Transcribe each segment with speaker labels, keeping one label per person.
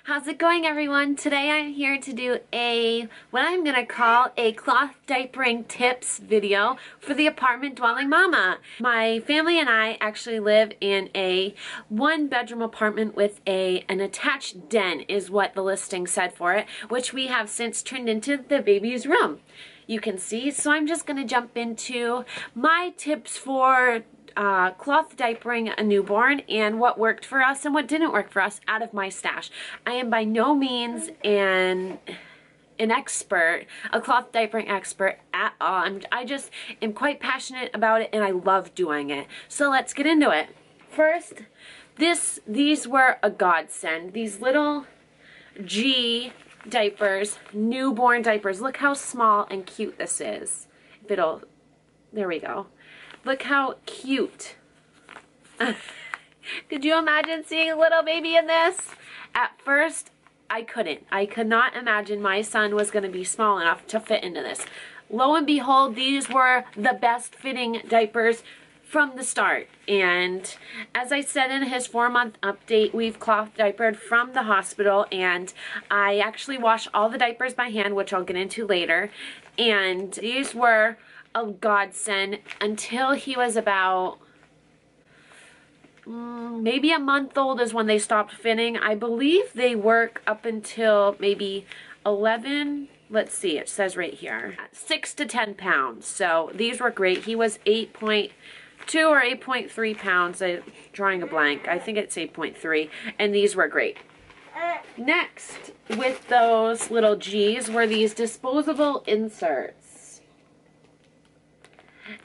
Speaker 1: How's it going, everyone? Today I'm here to do what I'm gonna call a cloth diapering tips video for the apartment dwelling mama. My family and I actually live in a one-bedroom apartment with an attached den is what the listing said for it, which we have since turned into the baby's room. You can see, so I'm just gonna jump into my tips for cloth diapering a newborn and what worked for us and what didn't work for us out of my stash. I am by no means an expert, a cloth diapering expert at all. I just am quite passionate about it and I love doing it. So let's get into it. First, these were a godsend. These little G diapers, newborn diapers. Look how small and cute this is. There we go. Look how cute. Could you imagine seeing a little baby in this? At first, I couldn't. I could not imagine my son was going to be small enough to fit into this. Lo and behold, these were the best fitting diapers from the start. And as I said in his 4-month update, we've cloth diapered from the hospital, and I actually wash all the diapers by hand, which I'll get into later. And these were a godsend until he was about maybe a month old is when they stopped fitting. I believe they work up until maybe 11. Let's see, it says right here 6 to 10 pounds. So these were great. He was 8.2 or 8.3 pounds. I'm drawing a blank. I think it's 8.3, and these were great. Next, with those little G's, were these disposable inserts.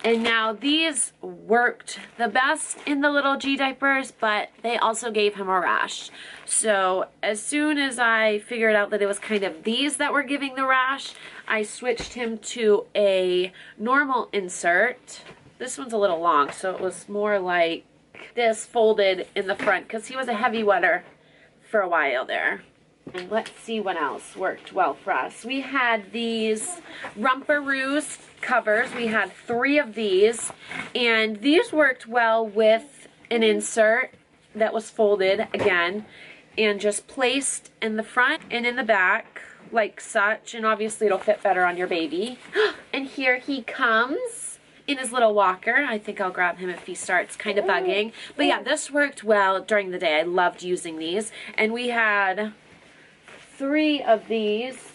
Speaker 1: And now these worked the best in the little G diapers, but they also gave him a rash. So as soon as I figured out that it was kind of these that were giving the rash, I switched him to a normal insert. This one's a little long, so it was more like this folded in the front because he was a heavy wetter for a while there. And let's see what else worked well for us. We had these Rumperoos covers. We had 3 of these, and these worked well with an insert that was folded again and just placed in the front and in the back like such, and obviously it'll fit better on your baby. And here he comes in his little walker. I think I'll grab him if he starts kind of bugging. But yeah, this worked well during the day. I loved using these, and we had 3 of these,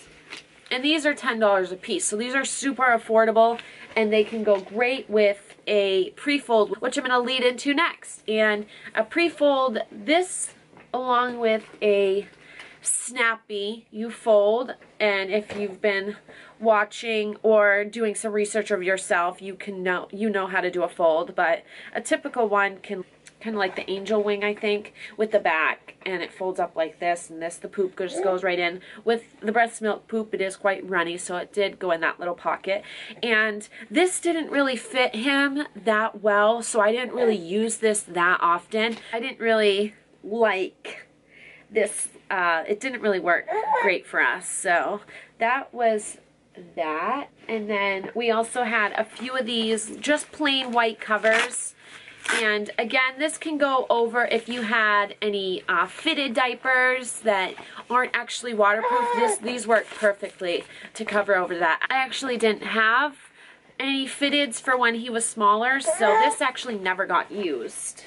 Speaker 1: and these are $10 a piece, so these are super affordable, and they can go great with a pre-fold, which I'm going to lead into next. And a pre-fold, this along with a snappy, you fold, and if you've been watching or doing some research of yourself, you know how to do a fold. But a typical one can kind of like the angel wing, I think, with the back, and it folds up like this, and the poop just goes right in. With the breast milk poop, it is quite runny, so it did go in that little pocket. And this didn't really fit him that well, so I didn't really use this that often. I didn't really like this. It didn't really work great for us, so that was that. And then we also had a few of these just plain white covers. And again, this can go over if you had any fitted diapers that aren't actually waterproof. These work perfectly to cover over that. I actually didn't have any fitteds for when he was smaller, so this actually never got used.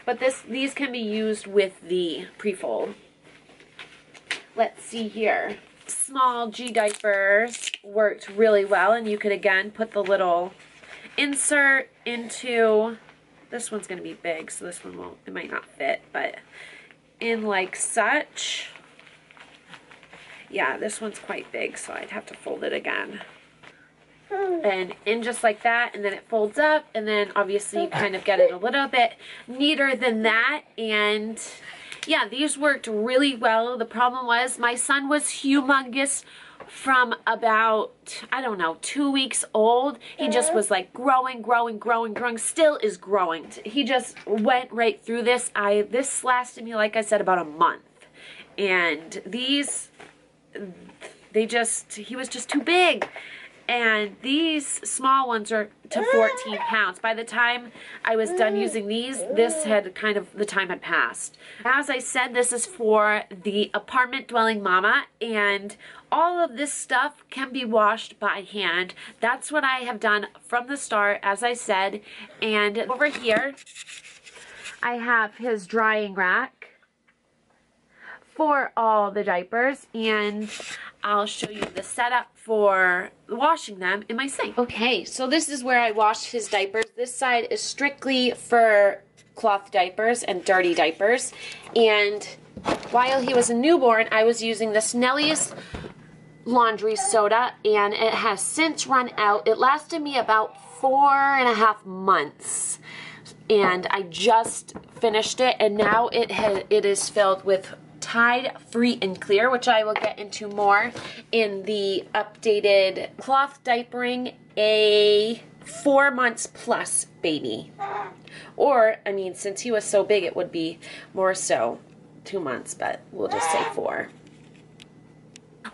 Speaker 1: But these can be used with the pre-fold. Let's see here. Small G diapers worked really well, and you could again put the little insert into. This one's going to be big, so this one it might not fit, but in like such. Yeah, this one's quite big, so I'd have to fold it again. And in just like that, and then it folds up, and then obviously you kind of get it a little bit neater than that. And yeah, these worked really well. The problem was my son was humongous from about, I don't know, 2 weeks old. He just was like growing, still is growing. He just went right through this. This lasted me, like I said, about a month. And these, he was just too big. And these small ones are to 14 pounds. By the time I was done using these, this had kind of, the time had passed. As I said, this is for the apartment dwelling mama, and all of this stuff can be washed by hand. That's what I have done from the start, as I said. And over here, I have his drying rack for all the diapers, and I'll show you the setup for washing them in my sink. Okay, so this is where I wash his diapers. This side is strictly for cloth diapers and dirty diapers. And while he was a newborn, I was using this Nellie's laundry soda, and it has since run out. It lasted me about 4.5 months. And I just finished it, and now it is filled with Tide Free and Clear, which I will get into more in the updated cloth diapering a 4 months plus baby. Or, I mean, since he was so big, it would be more so 2 months, but we'll just say 4.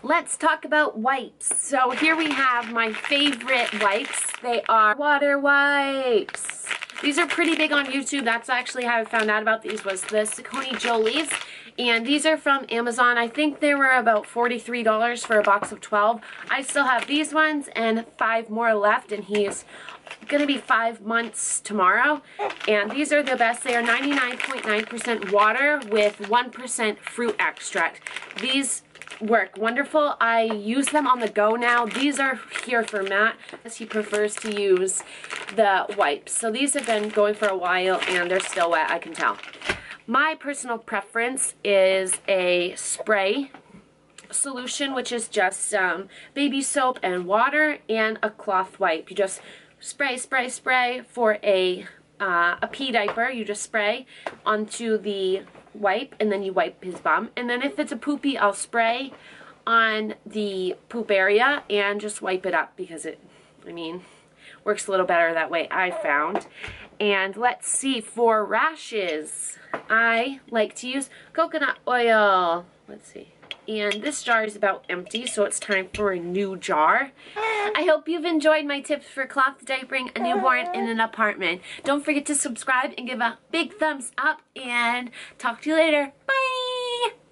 Speaker 1: Let's talk about wipes. So here we have my favorite wipes. They are water wipes. These are pretty big on YouTube. That's actually how I found out about these, was the Saucony Jolies. And these are from Amazon. I think they were about $43 for a box of 12. I still have these ones and 5 more left, and he's gonna be 5 months tomorrow. And these are the best. They are 99.9% water with 1% fruit extract. These work wonderful. I use them on the go now. These are here for Matt, as he prefers to use the wipes. So these have been going for a while, and they're still wet, I can tell. My personal preference is a spray solution, which is just baby soap and water and a cloth wipe. You just spray, spray, spray for a pee diaper. You just spray onto the wipe, and then you wipe his bum. And then if it's a poopy, I'll spray on the poop area and just wipe it up, because it, I mean, works a little better that way, I found. And let's see, for rashes, I like to use coconut oil. Let's see. And this jar is about empty, so it's time for a new jar. I hope you've enjoyed my tips for cloth diapering a newborn in an apartment. Don't forget to subscribe and give a big thumbs up, and talk to you later. Bye!